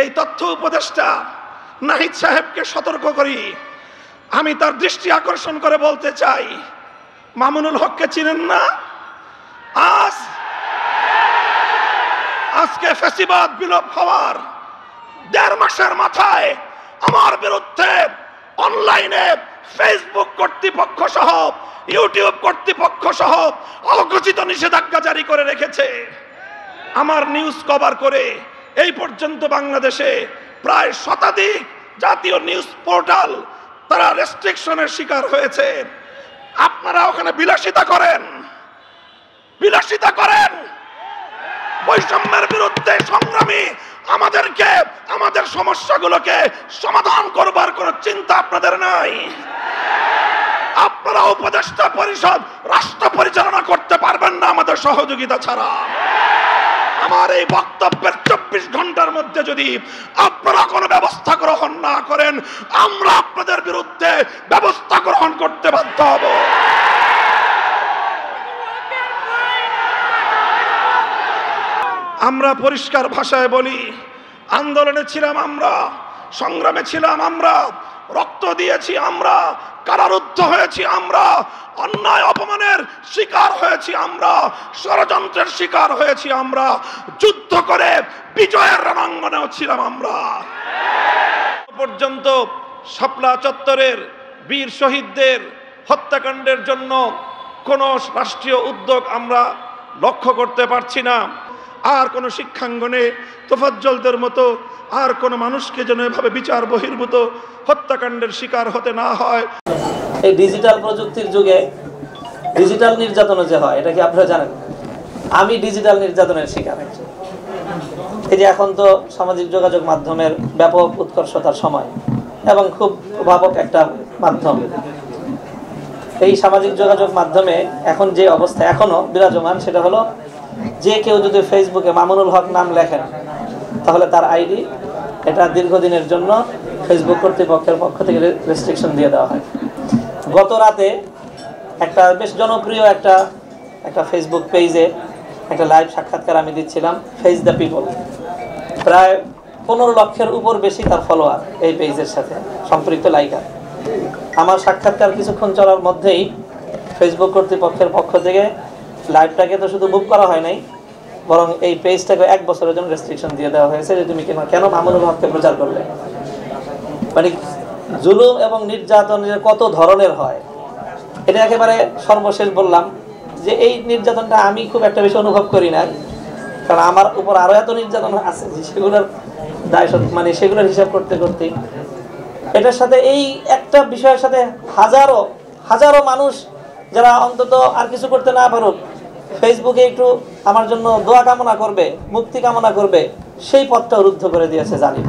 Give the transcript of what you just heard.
এই তথ্য উপদেষ্টা নাহিদ সাহেবকে সতর্ক করি, আমি তার দৃষ্টি আকর্ষণ করে বলতে চাই, মামুনুল হককে চিনেন না? আজকে ফ্যাসিবাদ বিলোপ হওয়ার 1.5 মাসের মাথায় আমার বিরুদ্ধে অনলাইনে ফেসবুক কর্তৃপক্ষ সহ ইউটিউব কর্তৃপক্ষ সহ অঘোষিত নিষেধাজ্ঞা জারি করে রেখেছে। আমার নিউজ কভার করে এই পর্যন্ত বাংলাদেশে প্রায় শতাধিক জাতীয় নিউজ পোর্টাল তারা রেস্ট্রিকশনের শিকার হয়েছে। আপনারা ওখানে বিলাসিতা করেন, বৈষম্যের বিরুদ্ধে সংগ্রামী আমাদেরকে আমাদের সমস্যাগুলোকে সমাধান করবার কোনো চিন্তা আপনাদের নাই। আপনারা উপদেষ্টা পরিষদ রাষ্ট্র পরিচালনা করতে পারবেন না আমাদের সহযোগিতা ছাড়া। আমার এই বক্তব্যের 24 ঘন্টার মধ্যে যদি আপনারা কোনো ব্যবস্থা গ্রহণ না করেন, আমরা আপনাদের বিরুদ্ধে ব্যবস্থা গ্রহণ করতে বাধ্য হব। আমরা পরিষ্কার ভাষায় বলি, আন্দোলনে ছিলাম আমরা, সংগ্রামে ছিলাম আমরা, রক্ত দিয়েছি আমরা, কারারুদ্ধ হয়েছি আমরা, অন্যায় অপমানের শিকার হয়েছি আমরা, ষড়যন্ত্রের শিকার হয়েছি আমরা, যুদ্ধ করে বিজয়ের রণাঙ্গনেও ছিলাম আমরা। পর্যন্ত শাপলা চত্বরের বীর শহীদদের হত্যাকাণ্ডের জন্য কোনো রাষ্ট্রীয় উদ্যোগ আমরা লক্ষ্য করতে পারছি না। আর কোনো শিক্ষাঙ্গনে তোফাজ্জলদের মতো আর কোনো মানুষকে যেন এভাবে বিচার বহির্ভূত হত্যাকাণ্ডের শিকার হতে না হয়। এই ডিজিটাল প্রযুক্তির যুগে ডিজিটাল নির্যাতন যে হয়, এটা কি আপনারা জানেন? আমি ডিজিটাল নির্যাতনের শিকার হয়েছি। এই যে এখন তো সামাজিক যোগাযোগ মাধ্যমের ব্যাপক উৎকর্ষতার সময় এবং খুব প্রভাবক একটা মাধ্যম। এই সামাজিক যোগাযোগ মাধ্যমে এখন যে অবস্থা এখনো বিরাজমান, সেটা হলো যে কেউ যদি ফেসবুকে মামুনুল হক নাম লেখেন তাহলে তার আইডি এটা দীর্ঘদিনের জন্য ফেসবুক কর্তৃপক্ষের পক্ষ থেকে রেস্ট্রিকশন দিয়ে দেওয়া হয়। গত রাতে একটা বেশ জনপ্রিয় একটা ফেসবুক পেজে একটা লাইভ সাক্ষাৎকার আমি দিচ্ছিলাম, ফেস দ্য পিপল। প্রায় 15 লক্ষের উপর বেশি তার ফলোয়ার এই পেজের সাথে সম্পৃক্ত লাইকার। আমার সাক্ষাৎকার কিছুক্ষণ চলার মধ্যেই ফেসবুক কর্তৃপক্ষের পক্ষ থেকে লাইভটাকে তো শুধু মুভ করা হয় নাই, বরং এই পেজটাকে 1 বছরের জন্য রেস্ট্রিকশন দিয়ে দেওয়া হয়েছে যে তুমি কেন মামুনুল হককে প্রচার করবে। মানে জুলুম এবং নির্যাতন কত ধরনের হয়, এটা একেবারে সর্বশেষ বললাম যে এই নির্যাতনটা আমি খুব একটা বেশি অনুভব করি না, কারণ আমার উপর আরো এত নির্যাতন আছে সেগুলোর দায় মানে সেগুলোর হিসাব করতে করতে এটার সাথে এই একটা বিষয়ের সাথে হাজারো হাজারো মানুষ যারা অন্তত আর কিছু করতে না পারুক, ফেসবুকে একটু আমার জন্য দোয়া কামনা করবে, মুক্তি কামনা করবে, সেই পথটা রুদ্ধ করে দিয়েছে জালিম।